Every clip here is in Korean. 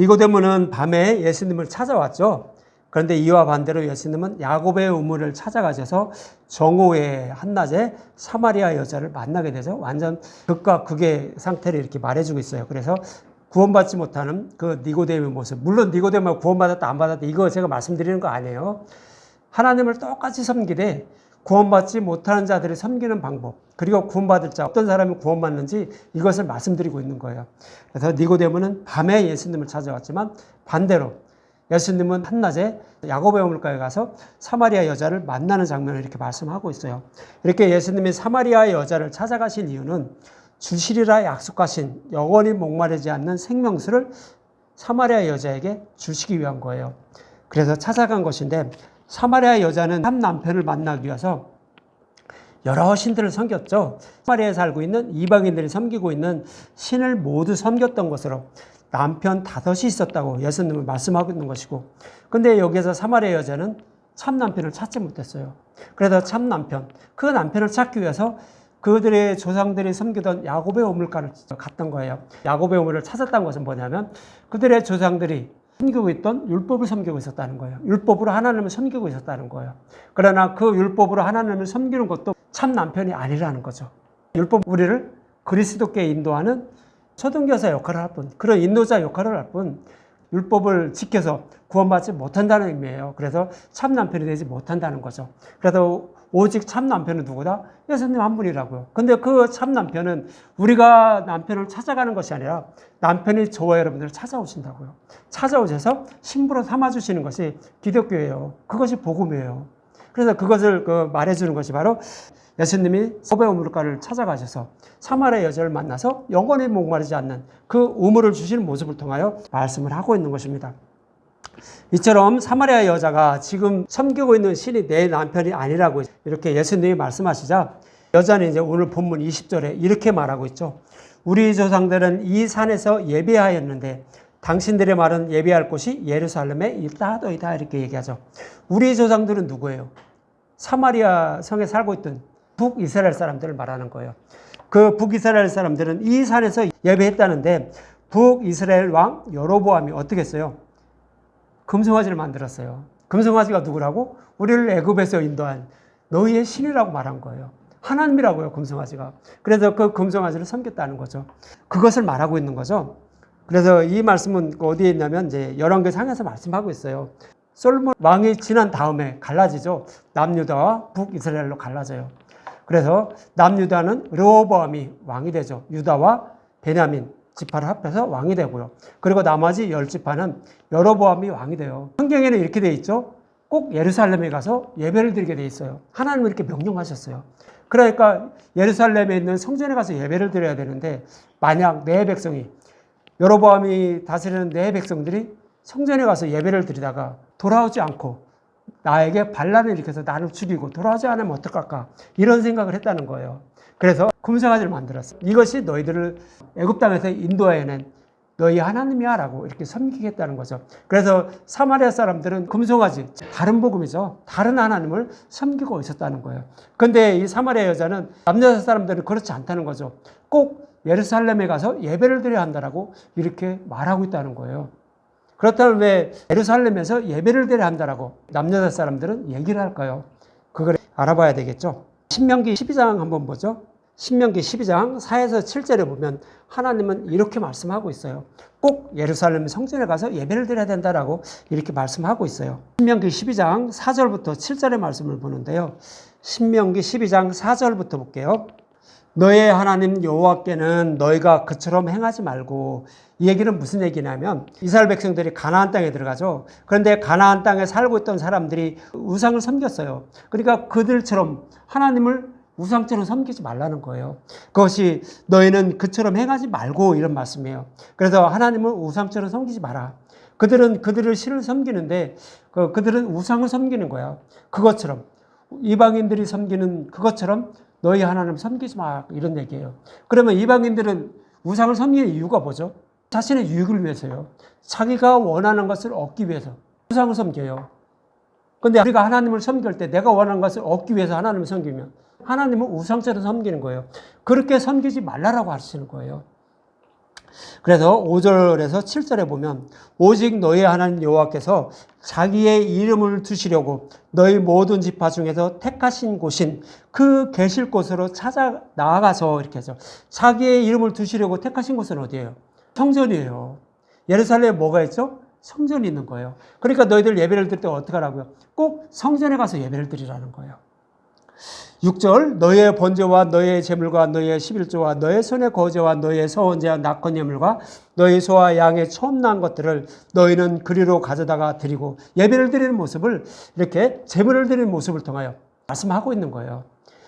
니고데모는 밤에 예수님을 찾아왔죠. 그런데 이와 반대로 예수님은 야곱의 우물을 찾아가셔서 정오의 한낮에 사마리아 여자를 만나게 되죠. 완전 극과 극의 상태를 이렇게 말해주고 있어요. 그래서 구원받지 못하는 그 니고데모의 모습. 물론 니고데모가 구원받았다 안 받았다 이거 제가 말씀드리는 거 아니에요. 하나님을 똑같이 섬기되 구원받지 못하는 자들을 섬기는 방법, 그리고 구원받을 자 어떤 사람이 구원받는지 이것을 말씀드리고 있는 거예요. 그래서 니고데모는 밤에 예수님을 찾아왔지만 반대로 예수님은 한낮에 야곱의 우물가에 가서 사마리아 여자를 만나는 장면을 이렇게 말씀하고 있어요. 이렇게 예수님이 사마리아 여자를 찾아가신 이유는 주시리라 약속하신 영원히 목마르지 않는 생명수를 사마리아 여자에게 주시기 위한 거예요. 그래서 찾아간 것인데, 사마리아 여자는 참 남편을 만나기 위해서 여러 신들을 섬겼죠. 사마리아에 살고 있는 이방인들이 섬기고 있는 신을 모두 섬겼던 것으로 남편 5이 있었다고 예수님은 말씀하고 있는 것이고, 근데 여기에서 사마리아 여자는 참 남편을 찾지 못했어요. 그래서 참 남편, 그 남편을 찾기 위해서 그들의 조상들이 섬기던 야곱의 우물가를 갔던 거예요. 야곱의 우물을 찾았다는 것은 뭐냐면 그들의 조상들이 섬기고 있던 율법을 섬기고 있었다는 거예요. 율법으로 하나님을 섬기고 있었다는 거예요. 그러나 그 율법으로 하나님을 섬기는 것도 참 남편이 아니라는 거죠. 율법 우리를 그리스도께 인도하는 초등교사 역할을 할 뿐, 그런 인도자 역할을 할 뿐, 율법을 지켜서 구원받지 못한다는 의미예요. 그래서 참 남편이 되지 못한다는 거죠. 그래서 오직 참 남편은 누구다? 예수님 한 분이라고요. 근데 그 참 남편은 우리가 남편을 찾아가는 것이 아니라 남편이 저와 여러분들을 찾아오신다고요. 찾아오셔서 신부로 삼아주시는 것이 기독교예요. 그것이 복음이에요. 그래서 그것을 말해주는 것이 바로 예수님이 야곱의 우물가를 찾아가셔서 사마리아 여자를 만나서 영원히 목마르지 않는 그 우물을 주시는 모습을 통하여 말씀을 하고 있는 것입니다. 이처럼 사마리아 여자가 지금 섬기고 있는 신이 내 남편이 아니라고 이렇게 예수님이 말씀하시자, 여자는 이제 오늘 본문 20절에 이렇게 말하고 있죠. 우리 조상들은 이 산에서 예배하였는데 당신들의 말은 예배할 곳이 예루살렘에 있다하더이다, 이렇게 얘기하죠. 우리 조상들은 누구예요? 사마리아 성에 살고 있던 북이스라엘 사람들을 말하는 거예요. 그 북이스라엘 사람들은 이 산에서 예배했다는데 북이스라엘 왕 여로보암이 어떻게 했어요? 금송아지를 만들었어요. 금송아지가 누구라고? 우리를 애굽에서 인도한 너희의 신이라고 말한 거예요. 하나님이라고요, 금송아지가. 그래서 그 금송아지를 섬겼다는 거죠. 그것을 말하고 있는 거죠. 그래서 이 말씀은 어디에 있냐면 이제 열왕기상에서 말씀하고 있어요. 솔로몬 왕이 지난 다음에 갈라지죠. 남유다와 북이스라엘로 갈라져요. 그래서 남유다는 르호보암이 왕이 되죠. 유다와 베냐민 지파를 합해서 왕이 되고요. 그리고 나머지 10지파는 여로보암이 왕이 돼요. 성경에는 이렇게 돼 있죠. 꼭 예루살렘에 가서 예배를 드리게 돼 있어요. 하나님은 이렇게 명령하셨어요. 그러니까 예루살렘에 있는 성전에 가서 예배를 드려야 되는데, 만약 내 백성이, 여로보암이 다스리는 내 백성들이 성전에 가서 예배를 드리다가 돌아오지 않고 나에게 반란을 일으켜서 나를 죽이고 돌아오지 않으면 어떡할까, 이런 생각을 했다는 거예요. 그래서 금송아지를 만들었어요. 이것이 너희들을 애굽 땅에서 인도해낸 너희 하나님이야 라고 이렇게 섬기겠다는 거죠. 그래서 사마리아 사람들은 금송아지, 다른 복음이죠. 다른 하나님을 섬기고 있었다는 거예요. 그런데 이 사마리아 여자는 남녀 사람들은 그렇지 않다는 거죠. 꼭 예루살렘에 가서 예배를 드려야 한다라고 이렇게 말하고 있다는 거예요. 그렇다면 왜 예루살렘에서 예배를 드려야 한다라고 남녀 사람들은 얘기를 할까요? 그걸 알아봐야 되겠죠. 신명기 12장 한번 보죠. 신명기 12장 4에서 7절에 보면 하나님은 이렇게 말씀하고 있어요. 꼭 예루살렘 성전에 가서 예배를 드려야 된다라고 이렇게 말씀하고 있어요. 신명기 12장 4절부터 7절의 말씀을 보는데요. 신명기 12장 4절부터 볼게요. 너의 하나님 여호와께는 너희가 그처럼 행하지 말고, 이 얘기는 무슨 얘기냐면 이스라엘 백성들이 가나안 땅에 들어가죠. 그런데 가나안 땅에 살고 있던 사람들이 우상을 섬겼어요. 그러니까 그들처럼 하나님을 우상처럼 섬기지 말라는 거예요. 그것이 너희는 그처럼 행하지 말고, 이런 말씀이에요. 그래서 하나님을 우상처럼 섬기지 마라. 그들은 그들을 신을 섬기는데 그들은 우상을 섬기는 거야. 그것처럼 이방인들이 섬기는 그것처럼 너희 하나님 섬기지 마, 이런 얘기예요. 그러면 이방인들은 우상을 섬기는 이유가 뭐죠? 자신의 유익을 위해서요. 자기가 원하는 것을 얻기 위해서 우상을 섬겨요. 그런데 우리가 하나님을 섬길 때 내가 원하는 것을 얻기 위해서 하나님을 섬기면 하나님은 우상처럼 섬기는 거예요. 그렇게 섬기지 말라라고 하시는 거예요. 그래서 5절에서 7절에 보면 오직 너희 하나님 여호와께서 자기의 이름을 두시려고 너희 모든 지파 중에서 택하신 곳인 그 계실 곳으로 찾아 나아가서 이렇게 해서 자기의 이름을 두시려고 택하신 곳은 어디예요? 성전이에요. 예루살렘에 뭐가 있죠? 성전이 있는 거예요. 그러니까 너희들 예배를 드릴 때 어떻게 하라고요? 꼭 성전에 가서 예배를 드리라는 거예요. 6절 너희의 번제와 너희의 제물과 너희의 11조와 너희의 손의 거제와 너희의 서원제와 낙헌 예물과 너희 소와 양의 처음 난 것들을 너희는 그리로 가져다가 드리고 예배를 드리는 모습을 이렇게 제물을 드리는 모습을 통하여 말씀하고 있는 거예요.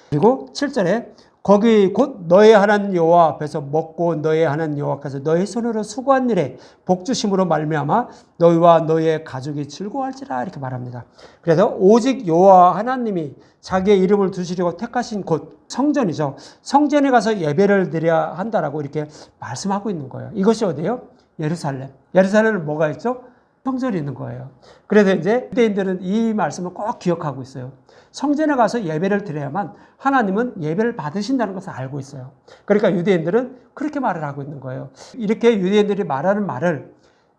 그리고 7절에 거기 곧 너희 하나님 여호와 앞에서 먹고 너희 하나님 여호와께서 너희 손으로 수고한 일에 복 주심으로 말미암아 너희와 너희의 가족이 즐거워할지라 이렇게 말합니다. 그래서 오직 여호와 하나님이 자기의 이름을 두시려고 택하신 곳 성전이죠. 성전에 가서 예배를 드려야 한다라고 이렇게 말씀하고 있는 거예요. 이것이 어디예요? 예루살렘. 예루살렘은 뭐가 있죠? 성전이 있는 거예요. 그래서 이제 유대인들은 이 말씀을 꼭 기억하고 있어요. 성전에 가서 예배를 드려야만 하나님은 예배를 받으신다는 것을 알고 있어요. 그러니까 유대인들은 그렇게 말을 하고 있는 거예요. 이렇게 유대인들이 말하는 말을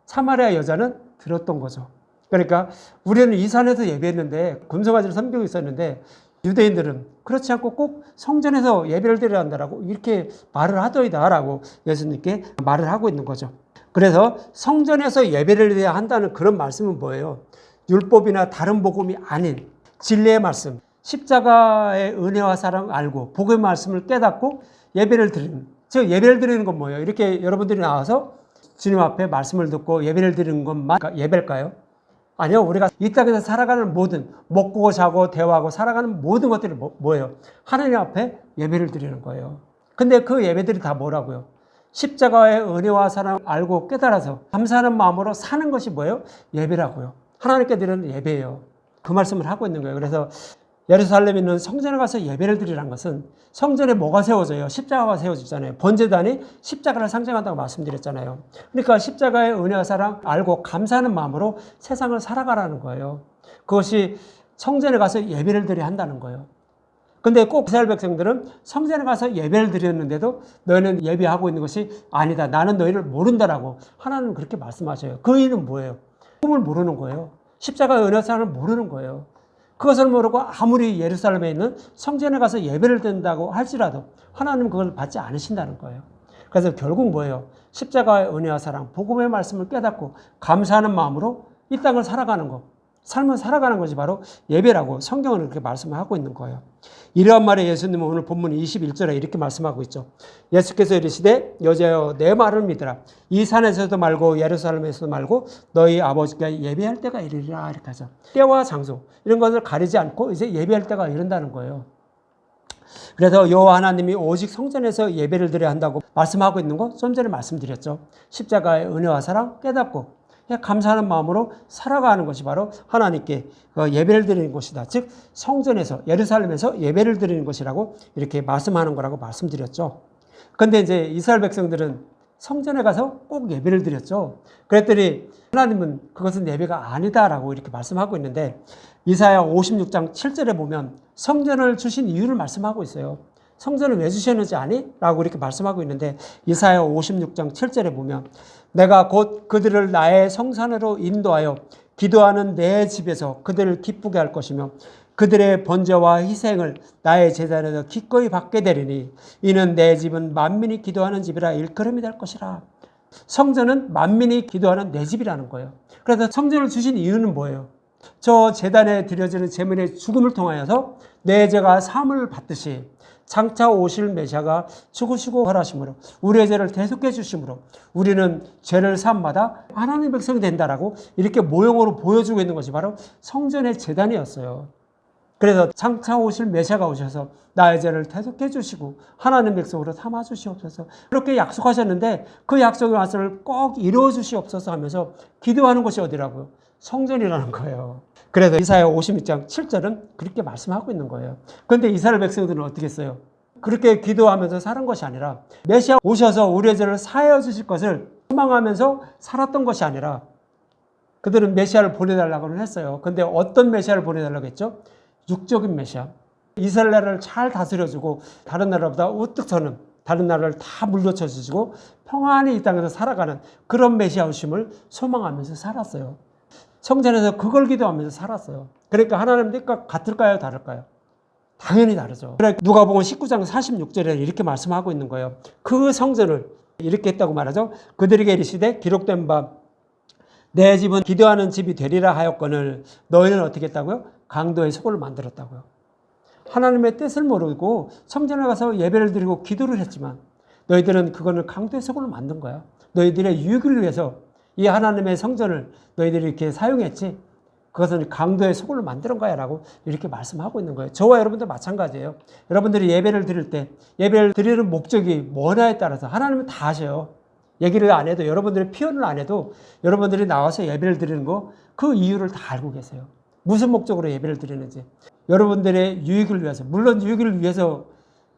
사마리아 여자는 들었던 거죠. 그러니까 우리는 이 산에서 예배했는데 금송아지를 섬기고 있었는데 유대인들은 그렇지 않고 꼭 성전에서 예배를 드려야 한다라고 이렇게 말을 하더이다라고 예수님께 말을 하고 있는 거죠. 그래서 성전에서 예배를 드려야 한다는 그런 말씀은 뭐예요? 율법이나 다른 복음이 아닌 진리의 말씀, 십자가의 은혜와 사랑 알고 복음의 말씀을 깨닫고 예배를 드리는, 즉 예배를 드리는 건 뭐예요? 이렇게 여러분들이 나와서 주님 앞에 말씀을 듣고 예배를 드리는 것만 예배일까요? 아니요. 우리가 이 땅에서 살아가는 모든 먹고 자고 대화하고 살아가는 모든 것들이 뭐예요? 하나님 앞에 예배를 드리는 거예요. 근데 그 예배들이 다 뭐라고요? 십자가의 은혜와 사랑 알고 깨달아서 감사하는 마음으로 사는 것이 뭐예요? 예배라고요. 하나님께 드리는 예배예요. 그 말씀을 하고 있는 거예요. 그래서 예루살렘에 있는 성전에 가서 예배를 드리라는 것은 성전에 뭐가 세워져요? 십자가가 세워지잖아요. 번제단이 십자가를 상징한다고 말씀드렸잖아요. 그러니까 십자가의 은혜와 사랑 알고 감사하는 마음으로 세상을 살아가라는 거예요. 그것이 성전에 가서 예배를 드려야 한다는 거예요. 근데 꼭 이스라엘 백성들은 성전에 가서 예배를 드렸는데도 너희는 예배하고 있는 것이 아니다. 나는 너희를 모른다라고 하나님은 그렇게 말씀하셔요. 그 이유는 뭐예요? 복음을 모르는 거예요. 십자가의 은혜와 사랑을 모르는 거예요. 그것을 모르고 아무리 예루살렘에 있는 성전에 가서 예배를 드린다고 할지라도 하나님은 그걸 받지 않으신다는 거예요. 그래서 결국 뭐예요? 십자가의 은혜와 사랑, 복음의 말씀을 깨닫고 감사하는 마음으로 이 땅을 살아가는 것, 삶을 살아가는 것이 바로 예배라고 성경은 그렇게 말씀을 하고 있는 거예요. 이러한 말에 예수님은 오늘 본문 21절에 이렇게 말씀하고 있죠. 예수께서 이르시되 여자여 내 말을 믿으라. 이 산에서도 말고 예루살렘에서도 말고 너희 아버지가 예배할 때가 이르리라 이렇게 하죠. 때와 장소 이런 것을 가리지 않고 이제 예배할 때가 이른다는 거예요. 그래서 여호와 하나님이 오직 성전에서 예배를 드려야 한다고 말씀하고 있는 거 좀 전에 말씀드렸죠. 십자가의 은혜와 사랑 깨닫고 감사하는 마음으로 살아가는 것이 바로 하나님께 예배를 드리는 것이다. 즉 성전에서 예루살렘에서 예배를 드리는 것이라고 이렇게 말씀하는 거라고 말씀드렸죠. 그런데 이제 이스라엘 백성들은 성전에 가서 꼭 예배를 드렸죠. 그랬더니 하나님은 그것은 예배가 아니다라고 이렇게 말씀하고 있는데 이사야 56장 7절에 보면 성전을 주신 이유를 말씀하고 있어요. 성전을 왜 주셨는지 아니? 라고 이렇게 말씀하고 있는데 이사야 56장 7절에 보면 내가 곧 그들을 나의 성산으로 인도하여 기도하는 내 집에서 그들을 기쁘게 할 것이며 그들의 번제와 희생을 나의 제단에서 기꺼이 받게 되리니 이는 내 집은 만민이 기도하는 집이라 일컬음이 될 것이라. 성전은 만민이 기도하는 내 집이라는 거예요. 그래서 성전을 주신 이유는 뭐예요? 저 제단에 드려지는 제물의 죽음을 통하여서 내 죄가 사함을 받듯이 장차 오실 메시아가 죽으시고 벌하심으로 우리의 죄를 대속해 주심으로 우리는 죄를 사함마다 하나님의 백성이 된다라고 이렇게 모형으로 보여주고 있는 것이 바로 성전의 제단이었어요. 그래서 장차 오실 메시아가 오셔서 나의 죄를 대속해 주시고 하나님 백성으로 삼아 주시옵소서 그렇게 약속하셨는데 그 약속의 말씀을 꼭 이루어 주시옵소서 하면서 기도하는 것이 어디라고요? 성전이라는 거예요. 그래서 이사야 56장 7절은 그렇게 말씀하고 있는 거예요. 그런데 이스라엘 백성들은 어떻게 했어요? 그렇게 기도하면서 사는 것이 아니라 메시아 오셔서 우리의 죄를 사하여 주실 것을 소망하면서 살았던 것이 아니라 그들은 메시아를 보내달라고는 했어요. 그런데 어떤 메시아를 보내달라고 했죠? 육적인 메시아. 이스라엘을 잘 다스려주고 다른 나라보다 우뚝 서는 다른 나라를 다 물리쳐 주시고 평안히 이 땅에서 살아가는 그런 메시아 오심을 소망하면서 살았어요. 성전에서 그걸 기도하면서 살았어요. 그러니까 하나님 뜻과 같을까요? 다를까요? 당연히 다르죠. 그래 누가복음 19장 46절에 이렇게 말씀하고 있는 거예요. 그 성전을 이렇게 했다고 말하죠. 그들에게 이르시되 기록된 바 내 집은 기도하는 집이 되리라 하였거늘 너희는 어떻게 했다고요? 강도의 소굴을 만들었다고요. 하나님의 뜻을 모르고 성전에 가서 예배를 드리고 기도를 했지만 너희들은 그거는 강도의 소굴을 만든 거야. 너희들의 유익을 위해서 이 하나님의 성전을 너희들이 이렇게 사용했지 그것은 강도의 소굴을 만드는 거야 라고 이렇게 말씀하고 있는 거예요. 저와 여러분도 마찬가지예요. 여러분들이 예배를 드릴 때 예배를 드리는 목적이 뭐냐에 따라서 하나님은 다 아셔요. 얘기를 안 해도 여러분들이 표현을 안 해도 여러분들이 나와서 예배를 드리는 거 그 이유를 다 알고 계세요. 무슨 목적으로 예배를 드리는지. 여러분들의 유익을 위해서, 물론 유익을 위해서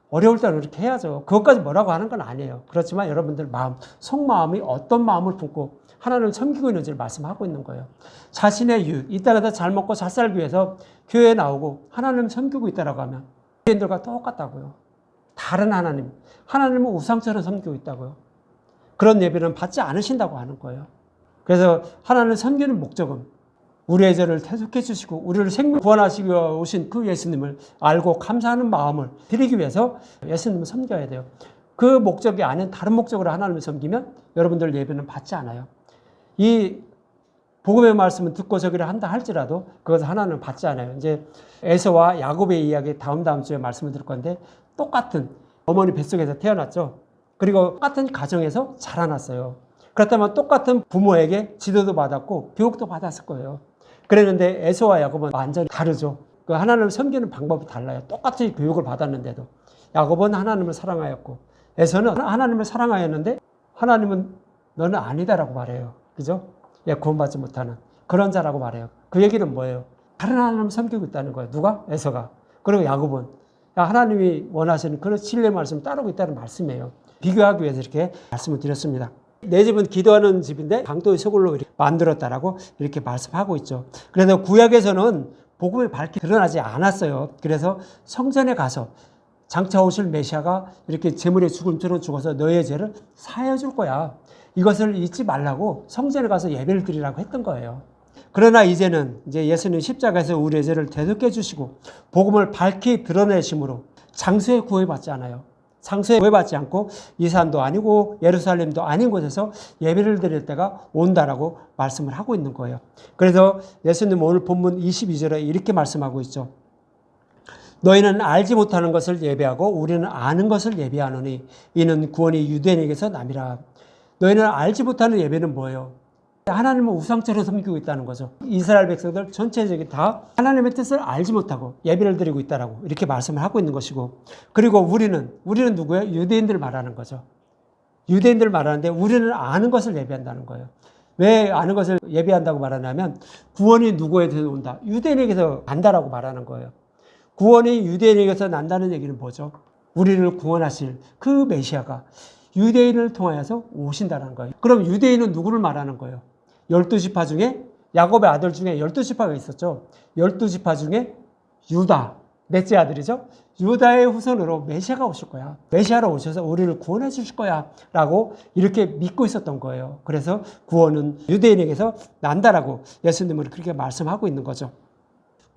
어려울 때는 그렇게 해야죠. 그것까지 뭐라고 하는 건 아니에요. 그렇지만 여러분들 마음, 속마음이 어떤 마음을 품고 하나님을 섬기고 있는지를 말씀하고 있는 거예요. 자신의 유익, 이 땅에서 잘 먹고 잘 살기 위해서 교회에 나오고 하나님을 섬기고 있다라고 하면 유대인들과 똑같다고요. 다른 하나님, 하나님을 우상처럼 섬기고 있다고요. 그런 예배는 받지 않으신다고 하는 거예요. 그래서 하나님을 섬기는 목적은 우리의 죄를 대속해 주시고 우리를 생명 구원하시기 위해 오신 그 예수님을 알고 감사하는 마음을 드리기 위해서 예수님을 섬겨야 돼요. 그 목적이 아닌 다른 목적으로 하나님을 섬기면 여러분들 예배는 받지 않아요. 이 복음의 말씀은 듣고 저기를 한다 할지라도 그것을 하나님은 받지 않아요. 이제 에서와 야곱의 이야기 다음 주에 말씀을 드릴 건데 똑같은 어머니 뱃속에서 태어났죠. 그리고 똑같은 가정에서 자라났어요. 그렇다면 똑같은 부모에게 지도도 받았고 교육도 받았을 거예요. 그랬는데 에서와 야곱은 완전히 다르죠. 그 하나님을 섬기는 방법이 달라요. 똑같이 교육을 받았는데도 야곱은 하나님을 사랑하였고 에서는 하나님을 사랑하였는데 하나님은 너는 아니다라고 말해요. 그죠? 예, 구원받지 못하는 그런 자라고 말해요. 그 얘기는 뭐예요? 다른 하나님을 섬기고 있다는 거예요. 누가? 에서가. 그리고 야곱은 하나님이 원하시는 그런 진리의 말씀을 따르고 있다는 말씀이에요. 비교하기 위해서 이렇게 말씀을 드렸습니다. 내 집은 기도하는 집인데 강도의 소굴로 만들었다라고 이렇게 말씀하고 있죠. 그래서 구약에서는 복음이 밝게 드러나지 않았어요. 그래서 성전에 가서 장차 오실 메시아가 이렇게 제물의 죽음처럼 죽어서 너의 죄를 사하여 줄 거야. 이것을 잊지 말라고 성전에 가서 예배를 드리라고 했던 거예요. 그러나 이제는 이제 예수님 십자가에서 우리의 죄를 대속해 주시고 복음을 밝히 드러내심으로 장소에 구애받지 않아요. 장소에 구애받지 않고 이산도 아니고 예루살렘도 아닌 곳에서 예배를 드릴 때가 온다라고 말씀을 하고 있는 거예요. 그래서 예수님 오늘 본문 22절에 이렇게 말씀하고 있죠. 너희는 알지 못하는 것을 예배하고 우리는 아는 것을 예배하노니 이는 구원이 유대인에게서 남이라. 너희는 알지 못하는 예배는 뭐예요? 하나님을 우상처럼 섬기고 있다는 거죠. 이스라엘 백성들 전체적인 다 하나님의 뜻을 알지 못하고 예배를 드리고 있다라고 이렇게 말씀을 하고 있는 것이고, 그리고 우리는 누구예요? 유대인들 말하는 거죠. 유대인들 말하는데 우리는 아는 것을 예배한다는 거예요. 왜 아는 것을 예배한다고 말하냐면 구원이 누구에게서 온다? 유대인에게서 난다라고 말하는 거예요. 구원이 유대인에게서 난다는 얘기는 뭐죠? 우리를 구원하실 그 메시아가 유대인을 통하여서 오신다는 거예요. 그럼 유대인은 누구를 말하는 거예요? 12지파 중에 야곱의 아들 중에 12지파가 있었죠. 12지파 중에 유다, 넷째 아들이죠. 유다의 후손으로 메시아가 오실 거야. 메시아로 오셔서 우리를 구원해 주실 거야 라고 이렇게 믿고 있었던 거예요. 그래서 구원은 유대인에게서 난다라고 예수님은 그렇게 말씀하고 있는 거죠.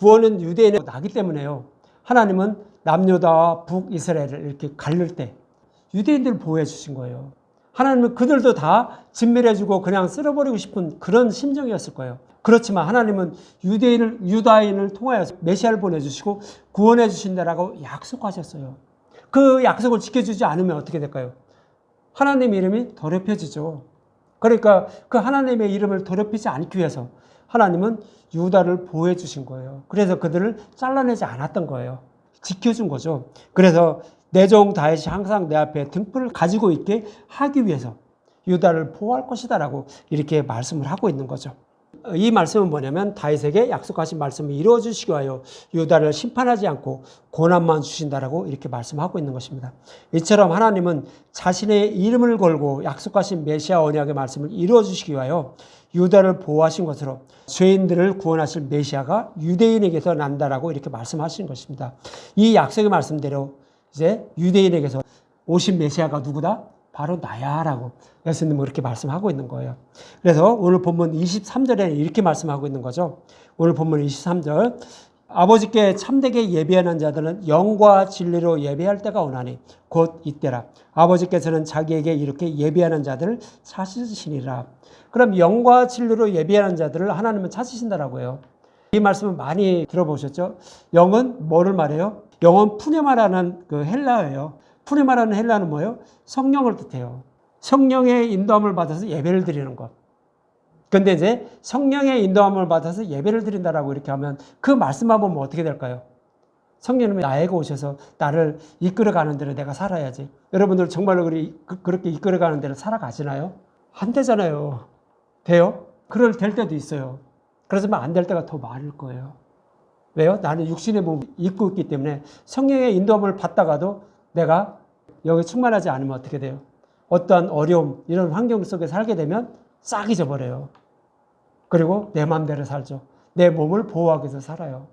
구원은 유대인에 나기 때문에요. 하나님은 남유다와 북이스라엘을 이렇게 가를 때 유대인들을 보호해 주신 거예요. 하나님은 그들도 다 진멸해주고 그냥 쓸어버리고 싶은 그런 심정이었을 거예요. 그렇지만 하나님은 유다인을 통하여서 메시아를 보내주시고 구원해 주신다라고 약속하셨어요. 그 약속을 지켜주지 않으면 어떻게 될까요? 하나님의 이름이 더럽혀지죠. 그러니까 그 하나님의 이름을 더럽히지 않기 위해서 하나님은 유다를 보호해 주신 거예요. 그래서 그들을 잘라내지 않았던 거예요. 지켜준 거죠. 그래서 내 종 다윗이 항상 내 앞에 등불을 가지고 있게 하기 위해서 유다를 보호할 것이다라고 이렇게 말씀을 하고 있는 거죠. 이 말씀은 뭐냐면 다윗에게 약속하신 말씀을 이루어 주시기 위하여 유다를 심판하지 않고 고난만 주신다라고 이렇게 말씀하고 있는 것입니다. 이처럼 하나님은 자신의 이름을 걸고 약속하신 메시아 언약의 말씀을 이루어 주시기 위하여 유다를 보호하신 것으로 죄인들을 구원하실 메시아가 유대인에게서 난다라고 이렇게 말씀하신 것입니다. 이 약속의 말씀대로 이제 유대인에게서 오신 메시아가 누구다? 바로 나야라고 예수님은 그렇게 말씀하고 있는 거예요. 그래서 오늘 본문 23절에 이렇게 말씀하고 있는 거죠. 오늘 본문 23절 아버지께 참되게 예배하는 자들은 영과 진리로 예배할 때가 오나니 곧 이때라. 아버지께서는 자기에게 이렇게 예배하는 자들을 찾으시니라. 그럼 영과 진리로 예배하는 자들을 하나님은 찾으신다라고 해요. 이 말씀은 많이 들어보셨죠? 영은 뭐를 말해요? 영은 푸네마라는 그 헬라어예요. 푸네마라는 헬라는 뭐예요? 성령을 뜻해요. 성령의 인도함을 받아서 예배를 드리는 것. 근데 이제 성령의 인도함을 받아서 예배를 드린다라고 이렇게 하면 그 말씀만 보면 어떻게 될까요? 성령님이 나에게 오셔서 나를 이끌어가는 대로 내가 살아야지. 여러분들 정말로 그렇게 이끌어가는 대로 살아가시나요? 안 되잖아요. 돼요? 될 때도 있어요. 그렇지만 안 될 때가 더 많을 거예요. 왜요? 나는 육신의 몸을 입고 있기 때문에 성령의 인도함을 받다가도 내가 여기 충만하지 않으면 어떻게 돼요? 어떠한 어려움, 이런 환경 속에 살게 되면 싹 잊어버려요. 그리고 내 마음대로 살죠. 내 몸을 보호하기 위해서 살아요.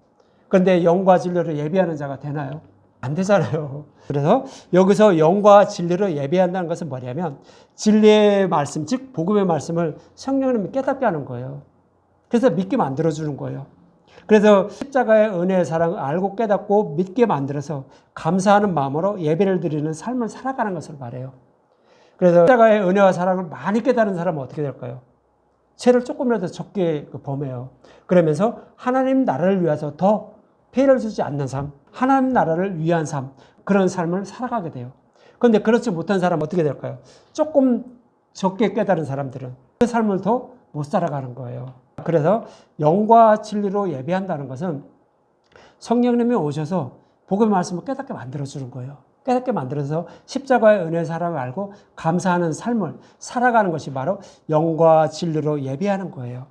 그런데 영과 진리로 예배하는 자가 되나요? 안 되잖아요. 그래서 여기서 영과 진리로 예배한다는 것은 뭐냐면 진리의 말씀, 즉 복음의 말씀을 성령님이 깨닫게 하는 거예요. 그래서 믿게 만들어주는 거예요. 그래서 십자가의 은혜의 사랑을 알고 깨닫고 믿게 만들어서 감사하는 마음으로 예배를 드리는 삶을 살아가는 것을 말해요. 그래서 십자가의 은혜와 사랑을 많이 깨달은 사람은 어떻게 될까요? 죄를 조금이라도 적게 범해요. 그러면서 하나님 나라를 위해서 더 피해를 주지 않는 삶, 하나님 나라를 위한 삶, 그런 삶을 살아가게 돼요. 그런데 그렇지 못한 사람은 어떻게 될까요? 조금 적게 깨달은 사람들은 그 삶을 더 못 살아가는 거예요. 그래서 영과 진리로 예배한다는 것은 성령님이 오셔서 복음의 말씀을 깨닫게 만들어주는 거예요. 깨닫게 만들어서 십자가의 은혜의 사랑을 알고 감사하는 삶을 살아가는 것이 바로 영과 진리로 예배하는 거예요.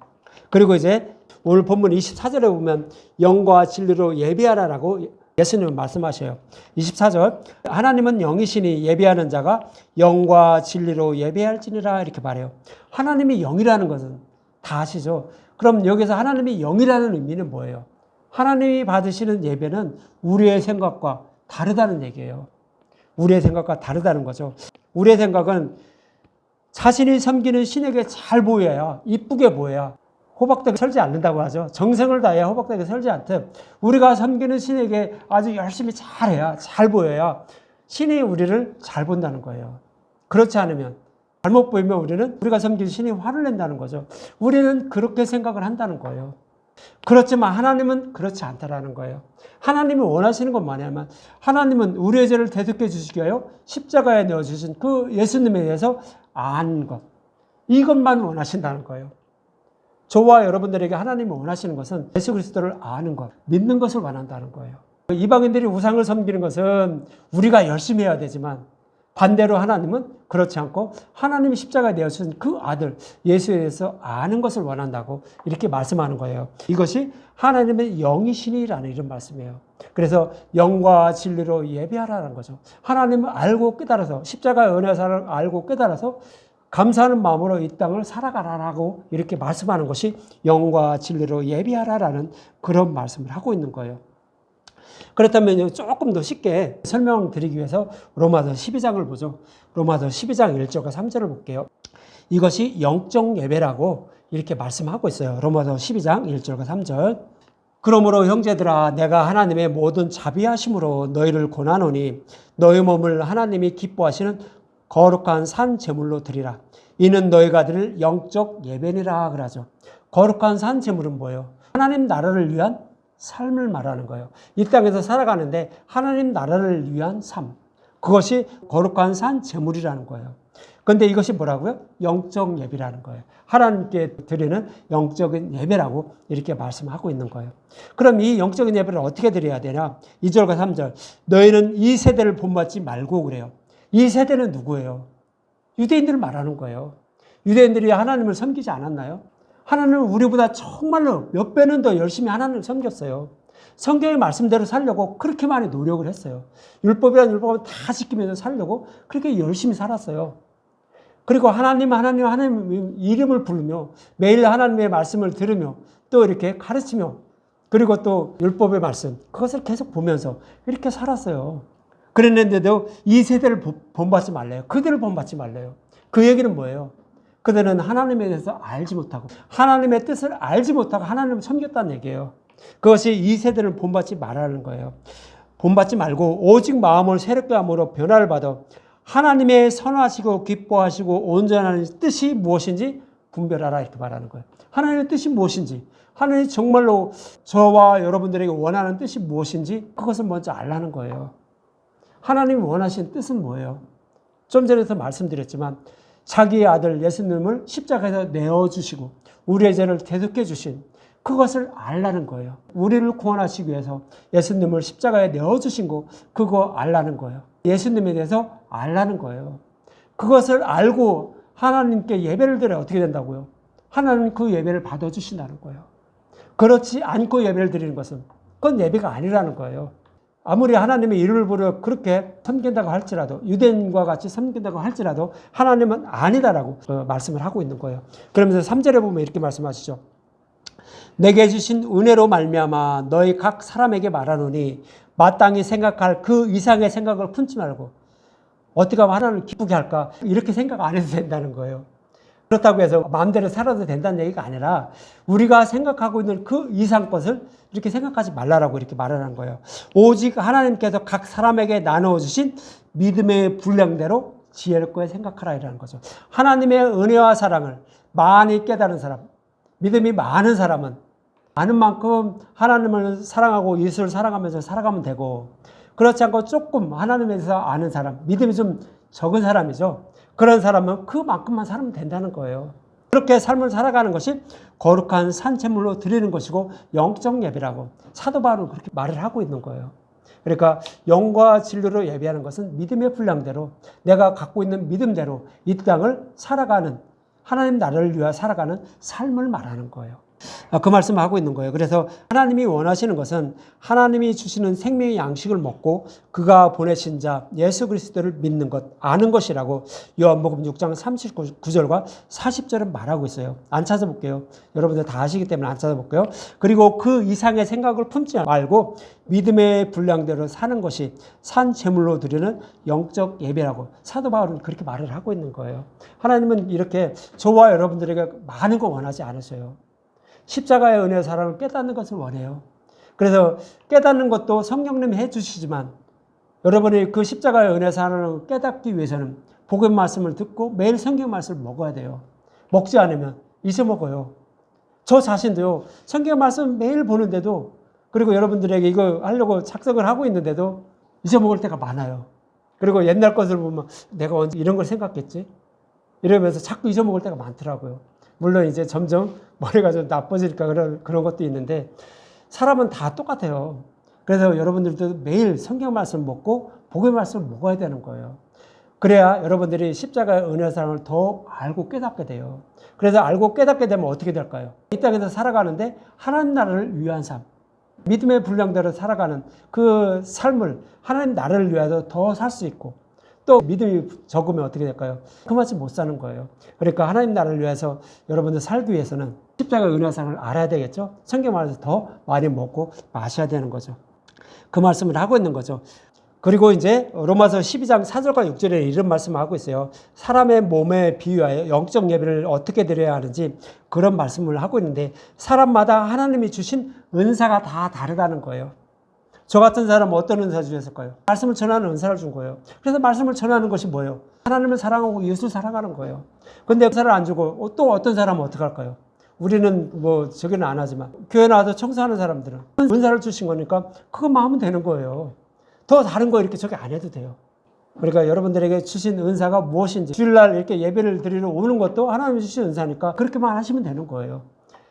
그리고 이제 오늘 본문 24절에 보면 영과 진리로 예배하라라고 예수님은 말씀하셔요. 24절 하나님은 영이시니 예배하는 자가 영과 진리로 예배할지니라 이렇게 말해요. 하나님이 영이라는 것은 다 아시죠? 그럼 여기서 하나님이 영이라는 의미는 뭐예요? 하나님이 받으시는 예배는 우리의 생각과 다르다는 얘기예요. 우리의 생각과 다르다는 거죠. 우리의 생각은 자신이 섬기는 신에게 잘 보여야, 이쁘게 보여야 호박되게 설지 않는다고 하죠. 정성을 다해야 호박되게 설지 않듯 우리가 섬기는 신에게 아주 열심히 잘해야, 잘 보여야 신이 우리를 잘 본다는 거예요. 그렇지 않으면, 잘못 보이면 우리가 섬기는 신이 화를 낸다는 거죠. 우리는 그렇게 생각을 한다는 거예요. 그렇지만 하나님은 그렇지 않다라는 거예요. 하나님이 원하시는 건 뭐냐면 하나님은 우리의 죄를 대속해 주시기 위하여 십자가에 내어주신 그 예수님에 대해서 아는 것, 이것만 원하신다는 거예요. 저와 여러분들에게 하나님이 원하시는 것은 예수 그리스도를 아는 것, 믿는 것을 원한다는 거예요. 이방인들이 우상을 섬기는 것은 우리가 열심히 해야 되지만 반대로 하나님은 그렇지 않고 하나님이 십자가에 내어주신 그 아들 예수에 대해서 아는 것을 원한다고 이렇게 말씀하는 거예요. 이것이 하나님의 영이시니라는 이런 말씀이에요. 그래서 영과 진리로 예배하라는 거죠. 하나님을 알고 깨달아서 십자가의 은혜사를 알고 깨달아서 감사하는 마음으로 이 땅을 살아가라라고 이렇게 말씀하는 것이 영과 진리로 예배하라라는 그런 말씀을 하고 있는 거예요. 그렇다면 조금 더 쉽게 설명드리기 위해서 로마서 12장을 보죠. 로마서 12장 1절과 3절을 볼게요. 이것이 영적 예배라고 이렇게 말씀하고 있어요. 로마서 12장 1절과 3절. 그러므로 형제들아 내가 하나님의 모든 자비하심으로 너희를 권하노니 너희 몸을 하나님이 기뻐하시는 거룩한 산 제물로 드리라. 이는 너희가 드릴 영적 예배니라 그러죠. 거룩한 산 제물은 뭐예요? 하나님 나라를 위한 삶을 말하는 거예요. 이 땅에서 살아가는데 하나님 나라를 위한 삶. 그것이 거룩한 산 제물이라는 거예요. 그런데 이것이 뭐라고요? 영적 예배라는 거예요. 하나님께 드리는 영적인 예배라고 이렇게 말씀하고 있는 거예요. 그럼 이 영적인 예배를 어떻게 드려야 되냐? 2절과 3절. 너희는 이 세대를 본받지 말고 그래요. 이 세대는 누구예요? 유대인들을 말하는 거예요. 유대인들이 하나님을 섬기지 않았나요? 하나님은 우리보다 정말로 몇 배는 더 열심히 하나님을 섬겼어요. 성경의 말씀대로 살려고 그렇게 많이 노력을 했어요. 율법이란 율법을 다 지키면서 살려고 그렇게 열심히 살았어요. 그리고 하나님 이름을 부르며 매일 하나님의 말씀을 들으며 또 이렇게 가르치며 그리고 또 율법의 말씀 그것을 계속 보면서 이렇게 살았어요. 그랬는데도 이 세대를 본받지 말래요. 그들을 본받지 말래요. 그 얘기는 뭐예요? 그들은 하나님에 대해서 알지 못하고 하나님의 뜻을 알지 못하고 하나님을 섬겼다는 얘기예요. 그것이 이 세대를 본받지 말라는 거예요. 본받지 말고 오직 마음을 새롭게 함으로 변화를 받아 하나님의 선하시고 기뻐하시고 온전한 뜻이 무엇인지 분별하라 이렇게 말하는 거예요. 하나님의 뜻이 무엇인지, 하나님이 정말로 저와 여러분들에게 원하는 뜻이 무엇인지 그것을 먼저 알라는 거예요. 하나님이 원하시는 뜻은 뭐예요? 좀 전에도 말씀드렸지만 자기의 아들 예수님을 십자가에서 내어주시고 우리의 죄를 대속해 주신 그것을 알라는 거예요. 우리를 구원하시기 위해서 예수님을 십자가에 내어주신 거 그거 알라는 거예요. 예수님에 대해서 알라는 거예요. 그것을 알고 하나님께 예배를 드려야 어떻게 된다고요? 하나님 그 예배를 받아주신다는 거예요. 그렇지 않고 예배를 드리는 것은 그건 예배가 아니라는 거예요. 아무리 하나님의 이름을 부르어 그렇게 섬긴다고 할지라도 유대인과 같이 섬긴다고 할지라도 하나님은 아니다라고 말씀을 하고 있는 거예요. 그러면서 3절에 보면 이렇게 말씀하시죠. 내게 주신 은혜로 말미암아 너희 각 사람에게 말하노니 마땅히 생각할 그 이상의 생각을 품지 말고 어떻게 하면 하나님을 기쁘게 할까 이렇게 생각 안 해도 된다는 거예요. 그렇다고 해서 마음대로 살아도 된다는 얘기가 아니라 우리가 생각하고 있는 그 이상 것을 이렇게 생각하지 말라라고 이렇게 말하는 거예요. 오직 하나님께서 각 사람에게 나누어주신 믿음의 분량대로 지혜롭게 생각하라 이라는 거죠. 하나님의 은혜와 사랑을 많이 깨달은 사람, 믿음이 많은 사람은 많은 만큼 하나님을 사랑하고 예수를 사랑하면서 살아가면 되고 그렇지 않고 조금 하나님에 대해서 아는 사람, 믿음이 좀 적은 사람이죠. 그런 사람은 그만큼만 살면 된다는 거예요. 그렇게 삶을 살아가는 것이 거룩한 산채물로 드리는 것이고 영적 예배라고 사도 바울은 그렇게 말을 하고 있는 거예요. 그러니까 영과 진리로 예배하는 것은 믿음의 분량대로 내가 갖고 있는 믿음대로 이 땅을 살아가는 하나님 나라를 위하여 살아가는 삶을 말하는 거예요. 그 말씀을 하고 있는 거예요. 그래서 하나님이 원하시는 것은 하나님이 주시는 생명의 양식을 먹고 그가 보내신 자 예수 그리스도를 믿는 것, 아는 것이라고 요한복음 6장 39절과 40절은 말하고 있어요. 안 찾아볼게요. 여러분들 다 아시기 때문에 안 찾아볼게요. 그리고 그 이상의 생각을 품지 말고 믿음의 분량대로 사는 것이 산 제물로 드리는 영적 예배라고 사도 바울은 그렇게 말을 하고 있는 거예요. 하나님은 이렇게 저와 여러분들에게 많은 거 원하지 않으셔요. 십자가의 은혜의 사랑을 깨닫는 것을 원해요. 그래서 깨닫는 것도 성령님이 해주시지만 여러분이 그 십자가의 은혜의 사랑을 깨닫기 위해서는 복음의 말씀을 듣고 매일 성경 말씀을 먹어야 돼요. 먹지 않으면 잊어먹어요. 저 자신도요. 성경 말씀 매일 보는데도 그리고 여러분들에게 이거 하려고 작성을 하고 있는데도 잊어먹을 때가 많아요. 그리고 옛날 것을 보면 내가 언제 이런 걸 생각했지? 이러면서 자꾸 잊어먹을 때가 많더라고요. 물론 이제 점점 머리가 좀 나빠질까 그런 것도 있는데 사람은 다 똑같아요. 그래서 여러분들도 매일 성경 말씀 먹고 복음의 말씀을 먹어야 되는 거예요. 그래야 여러분들이 십자가의 은혜의 사랑을 더 알고 깨닫게 돼요. 그래서 알고 깨닫게 되면 어떻게 될까요? 이 땅에서 살아가는데 하나님 나라를 위한 삶, 믿음의 분량대로 살아가는 그 삶을 하나님 나라를 위해서 더 살 수 있고 또 믿음이 적으면 어떻게 될까요? 그만큼 못 사는 거예요. 그러니까 하나님 나라를 위해서 여러분들 살기 위해서는 십자가의 은혜의 사랑을 알아야 되겠죠? 성경 말에서 더 많이 먹고 마셔야 되는 거죠. 그 말씀을 하고 있는 거죠. 그리고 이제 로마서 12장 4절과 6절에 이런 말씀을 하고 있어요. 사람의 몸에 비유하여 영적 예배를 어떻게 드려야 하는지 그런 말씀을 하고 있는데 사람마다 하나님이 주신 은사가 다 다르다는 거예요. 저 같은 사람은 어떤 은사 주셨을까요? 말씀을 전하는 은사를 준 거예요. 그래서 말씀을 전하는 것이 뭐예요? 하나님을 사랑하고 예수를 사랑하는 거예요. 근데 은사를 안 주고 또 어떤 사람은 어떻게 할까요? 우리는 뭐 저기는 안 하지만 교회 나와서 청소하는 사람들은 은사를 주신 거니까 그것만 하면 되는 거예요. 더 다른 거 이렇게 저기 안 해도 돼요. 그러니까 여러분들에게 주신 은사가 무엇인지 주일날 이렇게 예배를 드리러 오는 것도 하나님이 주신 은사니까 그렇게만 하시면 되는 거예요.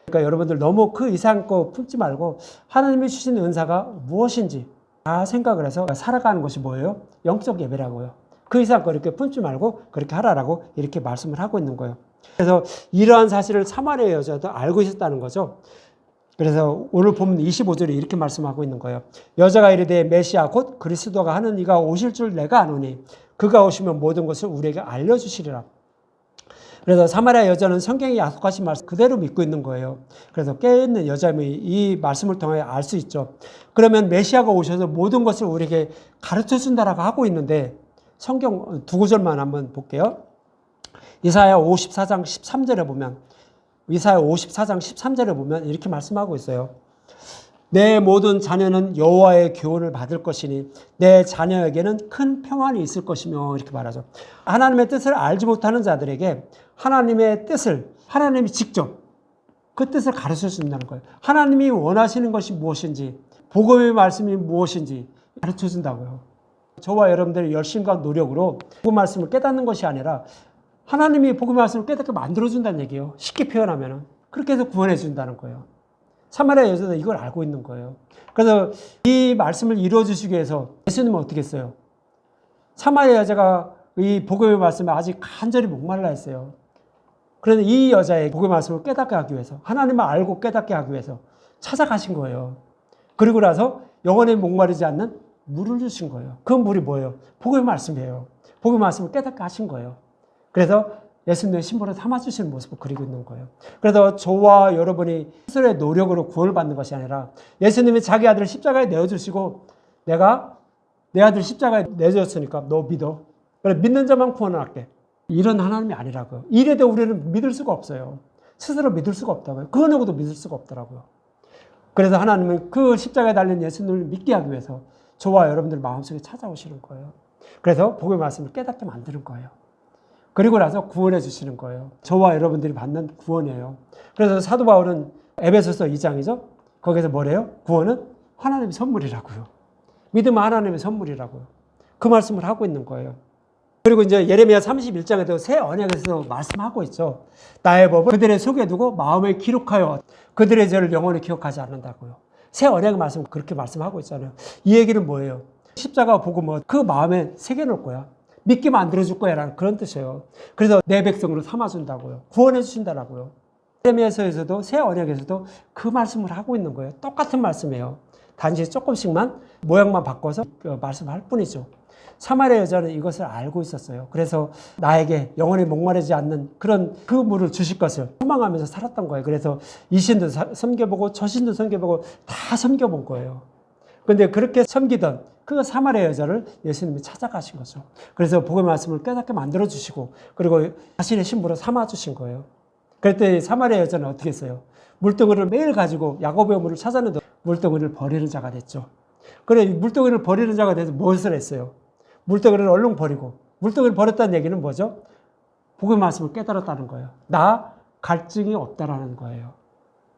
그러니까 여러분들 너무 그 이상 거 품지 말고 하나님이 주신 은사가 무엇인지 다 생각을 해서 살아가는 것이 뭐예요? 영적 예배라고요. 그 이상 거 이렇게 품지 말고 그렇게 하라라고 이렇게 말씀을 하고 있는 거예요. 그래서 이러한 사실을 사마리아 여자도 알고 있었다는 거죠. 그래서 오늘 보면 25절에 이렇게 말씀하고 있는 거예요. 여자가 이르되 메시아 곧 그리스도가 하는 이가 오실 줄 내가 아노니 그가 오시면 모든 것을 우리에게 알려주시리라. 그래서 사마리아 여자는 성경이 약속하신 말씀 그대로 믿고 있는 거예요. 그래서 깨어있는 여자임을 이 말씀을 통해 알 수 있죠. 그러면 메시아가 오셔서 모든 것을 우리에게 가르쳐 준다라고 하고 있는데 성경 두 구절만 한번 볼게요. 이사야 54장 13절에 보면 이사야 54장 13절에 보면 이렇게 말씀하고 있어요. 내 모든 자녀는 여호와의 교훈을 받을 것이니 내 자녀에게는 큰 평안이 있을 것이며 이렇게 말하죠. 하나님의 뜻을 알지 못하는 자들에게 하나님의 뜻을 하나님이 직접 그 뜻을 가르쳐 준다는 거예요. 하나님이 원하시는 것이 무엇인지 복음의 말씀이 무엇인지 가르쳐 준다고요. 저와 여러분들의 열심과 노력으로 복음 말씀을 깨닫는 것이 아니라 하나님이 복음 말씀을 깨닫게 만들어준다는 얘기예요. 쉽게 표현하면 그렇게 해서 구원해 준다는 거예요. 사마리아 여자도 이걸 알고 있는 거예요. 그래서 이 말씀을 이루어주시기 위해서 예수님은 어떻게 했어요? 사마리아 여자가 이 복음의 말씀에 아직 간절히 목말라 했어요. 그런데 이 여자의 복음의 말씀을 깨닫게 하기 위해서 하나님을 알고 깨닫게 하기 위해서 찾아가신 거예요. 그리고 나서 영원히 목마르지 않는 물을 주신 거예요. 그 물이 뭐예요? 복음의 말씀이에요. 복음의 말씀을 깨닫게 하신 거예요. 그래서 예수님의 신부를 삼아주시는 모습을 그리고 있는 거예요. 그래서 저와 여러분이 스스로의 노력으로 구원을 받는 것이 아니라 예수님이 자기 아들을 십자가에 내어주시고 내가 내 아들 십자가에 내줬으니까 너 믿어. 그래 믿는 자만 구원을 할게. 이런 하나님이 아니라고요. 이래도 우리는 믿을 수가 없어요. 스스로 믿을 수가 없다고요. 그 누구도 믿을 수가 없더라고요. 그래서 하나님은 그 십자가에 달린 예수님을 믿게 하기 위해서 저와 여러분들 마음속에 찾아오시는 거예요. 그래서 복음의 말씀을 깨닫게 만드는 거예요. 그리고 나서 구원해 주시는 거예요. 저와 여러분들이 받는 구원이에요. 그래서 사도 바울은 에베소서 2장이죠. 거기서 뭐래요? 구원은 하나님의 선물이라고요. 믿음은 하나님의 선물이라고요. 그 말씀을 하고 있는 거예요. 그리고 이제 예레미야 31장에도 새 언약에서 말씀하고 있죠. 나의 법을 그들의 속에 두고 마음에 기록하여 그들의 죄를 영원히 기억하지 않는다고요. 새 언약의 말씀 그렇게 말씀하고 있잖아요. 이 얘기는 뭐예요? 십자가 보고 그 마음에 새겨놓을 거야. 믿게 만들어줄 거야 라는 그런 뜻이에요. 그래서 내 백성으로 삼아준다고요. 구원해 주신다라고요. 예레미야서에서도 새 언약에서도 그 말씀을 하고 있는 거예요. 똑같은 말씀이에요. 단지 조금씩만 모양만 바꿔서 말씀할 뿐이죠. 사마리아 여자는 이것을 알고 있었어요. 그래서 나에게 영원히 목마르지 않는 그런 그 물을 주실 것을 소망하면서 살았던 거예요. 그래서 이 신도 섬겨보고 저 신도 섬겨보고 다 섬겨본 거예요. 그런데 그렇게 섬기던 그 사마리아 여자를 예수님이 찾아가신 거죠. 그래서 복음의 말씀을 깨닫게 만들어주시고 그리고 자신의 신부로 삼아주신 거예요. 그랬더니 사마리아 여자는 어떻게 했어요? 물덩이를 매일 가지고 야곱의 물을 찾았는데 물덩이를 버리는 자가 됐죠. 그래 물덩이를 버리는 자가 돼서 무엇을 했어요? 물덩이를 얼른 버리고 물덩이를 버렸다는 얘기는 뭐죠? 복음의 말씀을 깨달았다는 거예요. 나 갈증이 없다라는 거예요.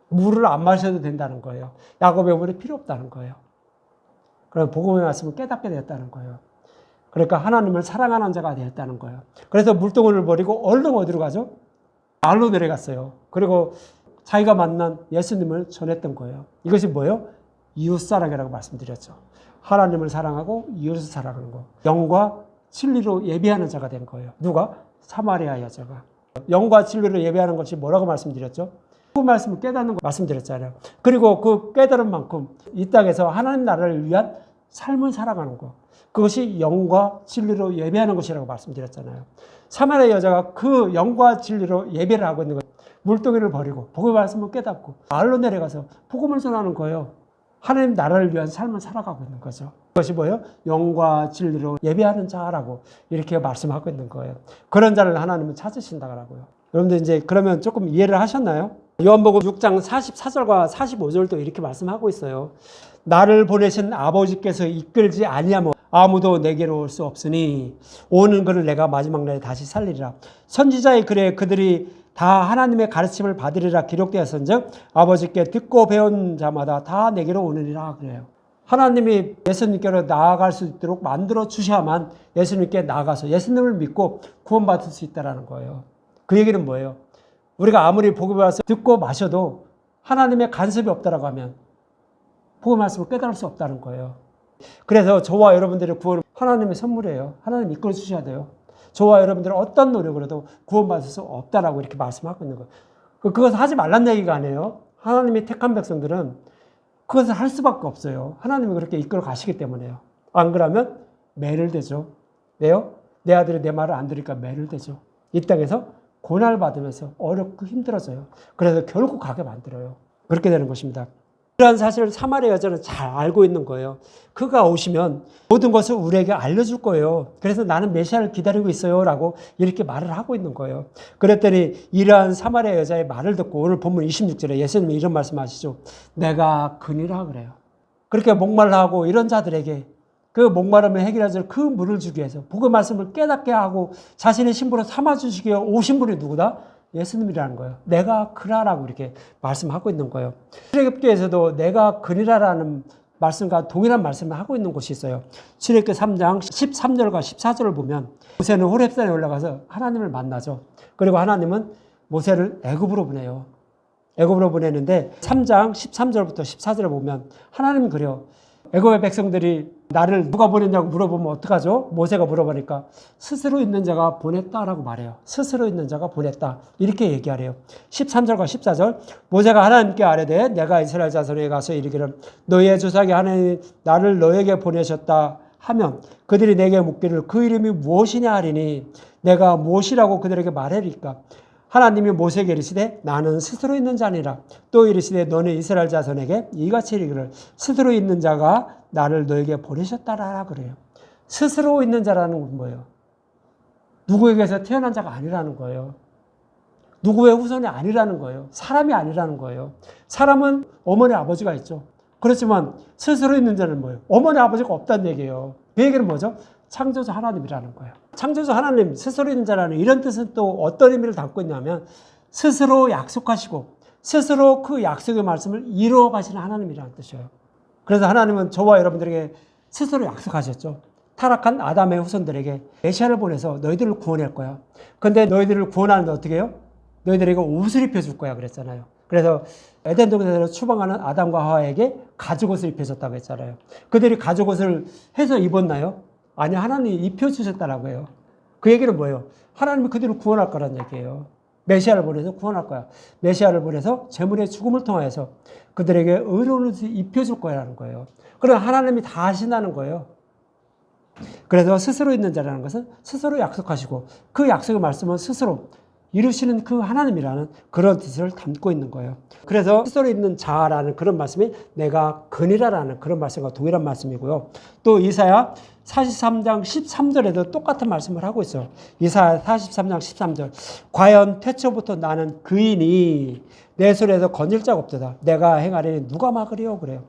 물을 안 마셔도 된다는 거예요. 야곱의 물이 필요 없다는 거예요. 그럼 복음의 말씀을 깨닫게 되었다는 거예요. 그러니까 하나님을 사랑하는 자가 되었다는 거예요. 그래서 물덩이를 버리고 얼른 어디로 가죠? 마을로 내려갔어요. 그리고 자기가 만난 예수님을 전했던 거예요. 이것이 뭐예요? 이웃사랑이라고 말씀드렸죠. 하나님을 사랑하고 이웃을 사랑하는 거. 영과 진리로 예배하는 자가 된 거예요. 누가? 사마리아 여자가. 영과 진리로 예배하는 것이 뭐라고 말씀드렸죠? 그 말씀을 깨닫는 거 말씀드렸잖아요. 그리고 그 깨달은 만큼 이 땅에서 하나님 나라를 위한 삶을 살아가는 것. 그것이 영과 진리로 예배하는 것이라고 말씀드렸잖아요. 사마리아 여자가 그 영과 진리로 예배를 하고 있는 거예요. 물동이를 버리고 복음의 말씀을 깨닫고 마을로 내려가서 복음을 전하는 거예요. 하나님 나라를 위한 삶을 살아가고 있는 거죠. 그것이 뭐예요? 영과 진리로 예배하는 자라고 이렇게 말씀하고 있는 거예요. 그런 자를 하나님은 찾으신다고요. 여러분들 이제 그러면 조금 이해를 하셨나요? 요한복음 6장 44절과 45절도 이렇게 말씀하고 있어요. 나를 보내신 아버지께서 이끌지 아니하면 아무도 내게로 올 수 없으니 오는 그를 내가 마지막 날에 다시 살리리라. 선지자의 글에 그들이 다 하나님의 가르침을 받으리라 기록되었은즉 아버지께 듣고 배운 자마다 다 내게로 오느니라 그래요. 하나님이 예수님께로 나아갈 수 있도록 만들어 주셔야만 예수님께 나아가서 예수님을 믿고 구원받을 수 있다는 거예요. 그 얘기는 뭐예요? 우리가 아무리 복음의 말씀 듣고 마셔도 하나님의 간섭이 없다라고 하면 복음의 말씀을 깨달을 수 없다는 거예요. 그래서 저와 여러분들의 구원은 하나님의 선물이에요. 하나님 이끌어 주셔야 돼요. 저와 여러분들은 어떤 노력으로도 구원받을 수 없다라고 이렇게 말씀하고 있는 거예요. 그것을 하지 말란 얘기가 아니에요. 하나님이 택한 백성들은 그것을 할 수밖에 없어요. 하나님이 그렇게 이끌어 가시기 때문에요. 안 그러면 매를 대죠. 왜요? 내 아들이 내 말을 안 들으니까 매를 대죠. 이 땅에서 고난을 받으면서 어렵고 힘들어져요. 그래서 결국 가게 만들어요. 그렇게 되는 것입니다. 이러한 사실을 사마리아 여자는 잘 알고 있는 거예요. 그가 오시면 모든 것을 우리에게 알려줄 거예요. 그래서 나는 메시아를 기다리고 있어요 라고 이렇게 말을 하고 있는 거예요. 그랬더니 이러한 사마리아 여자의 말을 듣고 오늘 본문 26절에 예수님이 이런 말씀하시죠. 내가 그니라 그래요. 그렇게 목말라하고 이런 자들에게 그 목마름을 해결하실 그 물을 주기 위해서 복음의 말씀을 깨닫게 하고 자신의 신부로 삼아주시기 위해 오신 분이 누구다? 예수님이라는 거예요. 내가 그라라고 이렇게 말씀하고 있는 거예요. 출애굽기에서도 내가 그리라라는 말씀과 동일한 말씀을 하고 있는 곳이 있어요. 출애굽기 3장 13절과 14절을 보면 모세는 호렙산에 올라가서 하나님을 만나죠. 그리고 하나님은 모세를 애굽으로 보내요. 애굽으로 보내는데 3장 13절부터 14절을 보면 하나님은 그래요. 애굽의 백성들이 나를 누가 보냈냐고 물어보면 어떡하죠? 모세가 물어보니까 스스로 있는 자가 보냈다라고 말해요. 스스로 있는 자가 보냈다. 이렇게 얘기하래요. 13절과 14절 모세가 하나님께 아뢰되 내가 이스라엘 자손에게 가서 이르기를 너희의 조상이 하나님 나를 너에게 보내셨다 하면 그들이 내게 묻기를 그 이름이 무엇이냐 하리니 내가 무엇이라고 그들에게 말하리까? 하나님이 모세에게 이르시되 나는 스스로 있는 자니라. 또 이르시되 너는 이스라엘 자손에게 이같이 이르기를 스스로 있는 자가 나를 너에게 보내셨다라 그래요. 스스로 있는 자라는 건 뭐예요? 누구에게서 태어난 자가 아니라는 거예요. 누구의 후손이 아니라는 거예요. 사람이 아니라는 거예요. 사람은 어머니 아버지가 있죠. 그렇지만 스스로 있는 자는 뭐예요? 어머니 아버지가 없다는 얘기예요. 그 얘기는 뭐죠? 창조주 하나님이라는 거예요. 창조주 하나님, 스스로 있는 자라는 이런 뜻은 또 어떤 의미를 담고 있냐면 스스로 약속하시고 스스로 그 약속의 말씀을 이루어 가시는 하나님이라는 뜻이에요. 그래서 하나님은 저와 여러분들에게 스스로 약속하셨죠. 타락한 아담의 후손들에게 메시아를 보내서 너희들을 구원할 거야. 근데 너희들을 구원하는데 어떻게 해요? 너희들에게 옷을 입혀줄 거야 그랬잖아요. 그래서 에덴 동산에서 추방하는 아담과 하와에게 가죽옷을 입혀줬다고 했잖아요. 그들이 가죽옷을 해서 입었나요? 아니, 하나님이 입혀주셨다라고 해요. 그 얘기는 뭐예요? 하나님이 그들을 구원할 거라는 얘기예요. 메시아를 보내서 구원할 거야. 메시아를 보내서 재물의 죽음을 통하여서 그들에게 의로운 옷을 입혀줄 거라는 거예요. 그럼 하나님이 다 하신다는 거예요. 그래서 스스로 있는 자라는 것은 스스로 약속하시고 그 약속의 말씀은 스스로 이루시는 그 하나님이라는 그런 뜻을 담고 있는 거예요. 그래서 스스로 있는 자라는 그런 말씀이 내가 그니라라는 그런 말씀과 동일한 말씀이고요. 또 이사야 43장 13절에도 똑같은 말씀을 하고 있어요. 이사야 43장 13절 과연 태초부터 나는 그이니 내 손에서 건질 자가 없도다. 내가 행하리니 누가 막으리요? 그래요.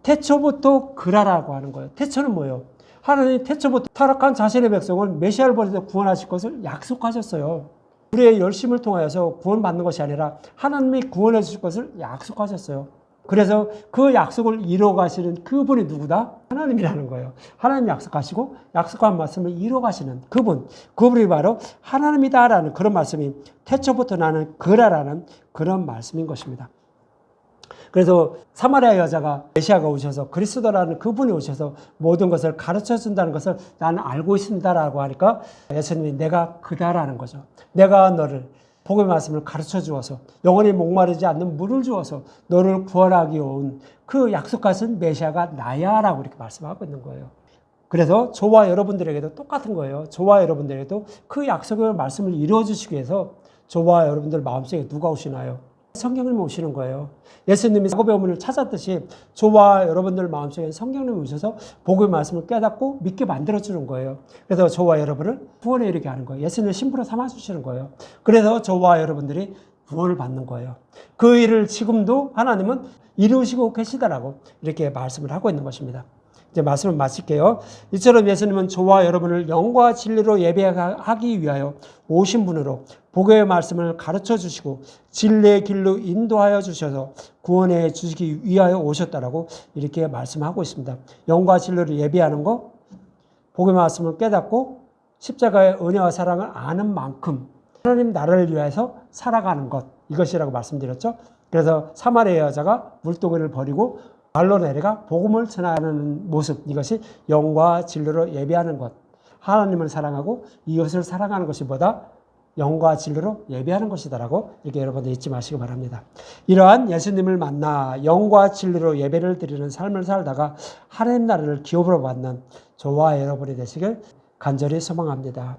태초부터 그라라고 하는 거예요. 태초는 뭐예요? 하나님이 태초부터 타락한 자신의 백성을 메시아를 보내서 구원하실 것을 약속하셨어요. 우리의 열심을 통하여서 구원받는 것이 아니라 하나님이 구원해 주실 것을 약속하셨어요. 그래서 그 약속을 이루어 가시는 그분이 누구다? 하나님이라는 거예요. 하나님이 약속하시고 약속한 말씀을 이루어 가시는 그분이 바로 하나님이다라는 그런 말씀이 태초부터 나는 그라라는 그런 말씀인 것입니다. 그래서 사마리아 여자가 메시아가 오셔서 그리스도라는 그분이 오셔서 모든 것을 가르쳐 준다는 것을 나는 알고 있습니다라고 하니까 예수님이 내가 그다라는 거죠. 내가 너를 복음의 말씀을 가르쳐 주어서 영원히 목마르지 않는 물을 주어서 너를 구원하기 온 그 약속하신 메시아가 나야라고 이렇게 말씀하고 있는 거예요. 그래서 저와 여러분들에게도 똑같은 거예요. 저와 여러분들에게도 그 약속의 말씀을 이루어 주시기 위해서 저와 여러분들 마음속에 누가 오시나요? 성령님이 오시는 거예요. 예수님이 야곱의 어머니를 찾았듯이 저와 여러분들 마음속에 성령님이 오셔서 복음의 말씀을 깨닫고 믿게 만들어주는 거예요. 그래서 저와 여러분을 구원에 이르게 하는 거예요. 예수님을 신부로 삼아주시는 거예요. 그래서 저와 여러분들이 구원을 받는 거예요. 그 일을 지금도 하나님은 이루시고 계시다라고 이렇게 말씀을 하고 있는 것입니다. 이제 말씀을 마칠게요. 이처럼 예수님은 저와 여러분을 영과 진리로 예배하기 위하여 오신 분으로 복음의 말씀을 가르쳐 주시고 진리의 길로 인도하여 주셔서 구원해 주시기 위하여 오셨다라고 이렇게 말씀하고 있습니다. 영과 진리로 예배하는 것, 복음의 말씀을 깨닫고 십자가의 은혜와 사랑을 아는 만큼 하나님 나라를 위해서 살아가는 것, 이것이라고 말씀드렸죠. 그래서 사마리아 여자가 물동이를 버리고 발로 내려가 복음을 전하는 모습, 이것이 영과 진리로 예배하는 것, 하나님을 사랑하고 이것을 사랑하는 것이 보다 영과 진리로 예배하는 것이다라고 이렇게 여러분들 잊지 마시기 바랍니다. 이러한 예수님을 만나 영과 진리로 예배를 드리는 삶을 살다가 하나님 나라를 기업으로 받는 저와 여러분이 되시길 간절히 소망합니다.